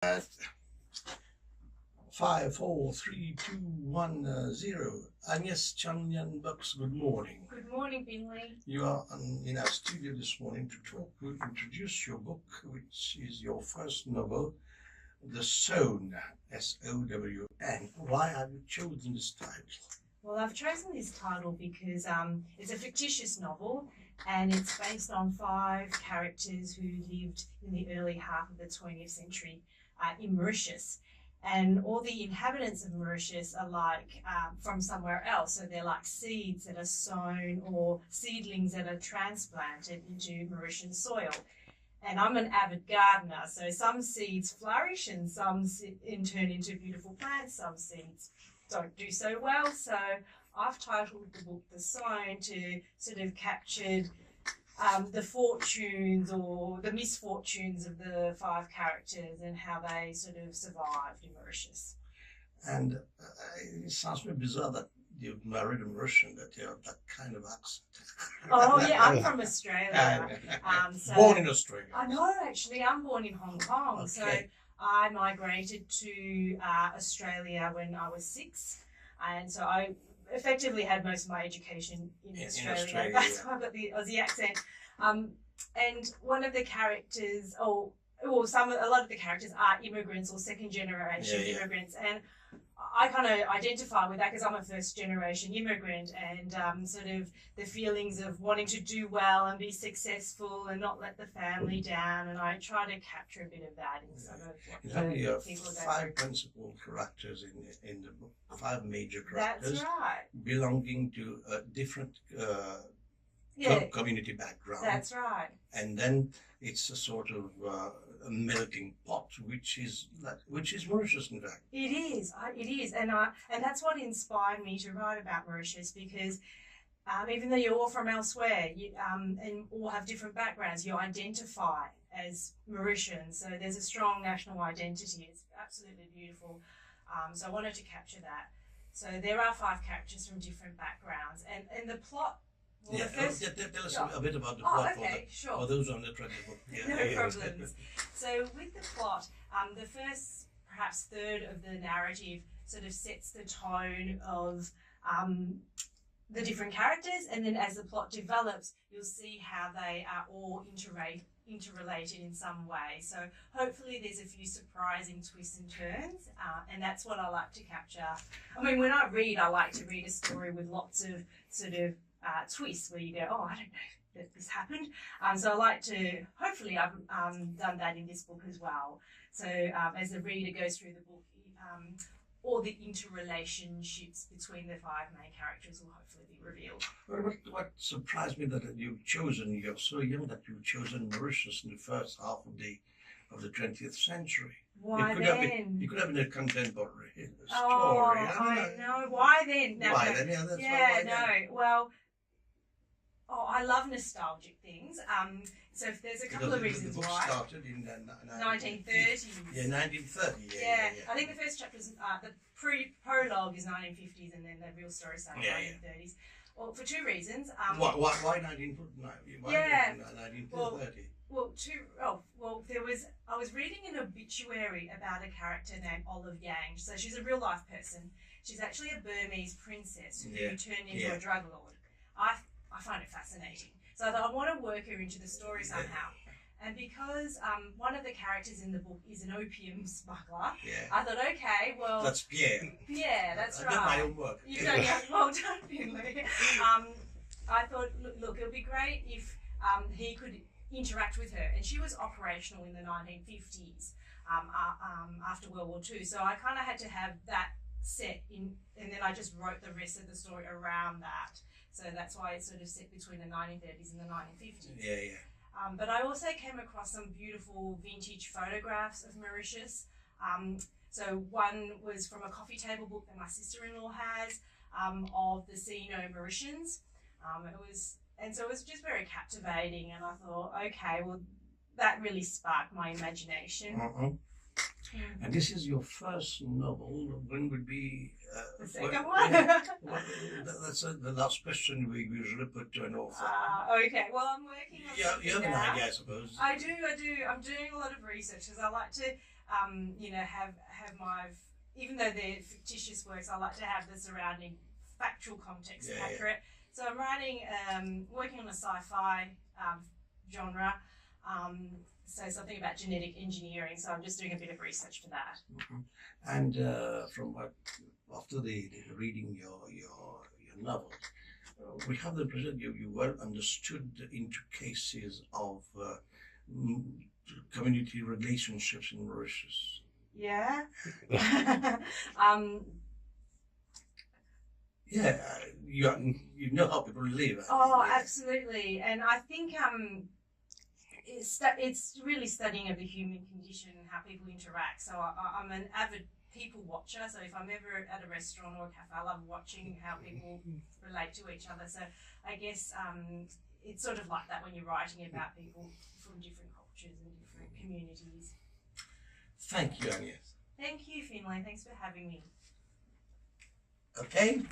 At 5, 4, 3, 2, 1, 0. Agnes Chanyan Bucks, good morning. Good morning, Finlay. You are in our studio this morning to introduce your book, which is your first novel, The Sown, S-O-W-N. Why have you chosen this title? Well, I've chosen this title because it's a fictitious novel and it's based on 5 characters who lived in the early half of the 20th century in Mauritius. And all the inhabitants of Mauritius are like from somewhere else. So they're like seeds that are sown or seedlings that are transplanted into Mauritian soil. And I'm an avid gardener, so some seeds flourish and some turn into beautiful plants. Some seeds don't do so well. So I've titled the book The Sown to sort of capture the fortunes or the misfortunes of the 5 characters and how they sort of survived in Mauritius. And it sounds very bizarre that you've married a Mauritian, that you have that kind of accent. Oh yeah, I'm from Australia. So born in Australia. I know, actually. I'm born in Hong Kong. Okay. So I migrated to Australia when I was 6. And so I effectively had most of my education in Australia. That's why I've got the Aussie accent. And one of the characters, a lot of the characters are immigrants or second generation immigrants. And I kind of identify with that because I'm a first generation immigrant, and sort of the feelings of wanting to do well and be successful and not let the family down. And I try to capture a bit of that in some of what you have 5 principal characters in the book, 5 major characters. That's right. Belonging to different community background. That's right. And then it's a sort of a melting pot, which is Mauritius, in fact. It is, and that's what inspired me to write about Mauritius, because even though you're all from elsewhere, and all have different backgrounds, you identify as Mauritians. So there's a strong national identity. It's absolutely beautiful. So I wanted to capture that. So there are 5 characters from different backgrounds, and the plot. Well, tell us a bit about the plot for those on the book. No problems. So with the plot, the first perhaps third of the narrative sort of sets the tone of the different characters, and then as the plot develops, you'll see how they are all interrelated in some way. So hopefully there's a few surprising twists and turns, and that's what I like to capture. I mean, when I read, I like to read a story with lots of sort of twists where you go, oh, I don't know that this happened. So I like to, hopefully I've done that in this book as well. So as the reader goes through the book, all the interrelationships between the 5 main characters will hopefully be revealed. Well, what surprised me that you're so young that you've chosen Mauritius in the first half of the 20th century. Why then? You could have been a contemporary story. Oh, I know. Why then? No, why then? Yeah, that's why then. Well, I love nostalgic things. So if there's a couple of reasons why. The book started in the 1930s. Yeah, 1930. Yeah. I think the first chapter is the prologue is 1950s, and then the real story started in 1930s. Well, for 2 reasons. Why 1930? Yeah. 1930. I was reading an obituary about a character named Olive Yang. So she's a real life person. She's actually a Burmese princess who turned into a drug lord. I find it fascinating. So I thought I want to work her into the story somehow. And because one of the characters in the book is an opium smuggler, I thought, okay, well... That's Pierre. Yeah, that's right. I did my own work. You've done your well done, Finlay. I thought, look, it would be great if he could interact with her. And she was operational in the 1950s after World War II. So I kind of had to have that set in, and then I just wrote the rest of the story around that. So that's why it's sort of set between the 1930s and the 1950s. Yeah. But I also came across some beautiful vintage photographs of Mauritius. So one was from a coffee table book that my sister-in-law has of the Sino-Mauritians. So it was just very captivating, and I thought, okay, well, that really sparked my imagination. And this is your first novel. When would be the second one? That's the last question we usually put to an author. Okay, well, I'm working on you have an idea, I suppose. I do. I'm doing a lot of research because I like to you know, have my, even though they're fictitious works, I like to have the surrounding factual context accurate. So I'm writing, working on a sci-fi genre, so something about genetic engineering. So I'm just doing a bit of research for that. And from what, after the reading your novel, we have the impression you were understood into cases of community relationships in Mauritius. Yeah. Yeah, you know how people live. Oh, absolutely. And I think it's really studying of the human condition and how people interact. So I'm an avid people watcher. So if I'm ever at a restaurant or a cafe, I love watching how people relate to each other. So I guess it's sort of like that when you're writing about people from different cultures and different communities. Thank you, Agnes. Thank you, Finlay. Thanks for having me. Okay.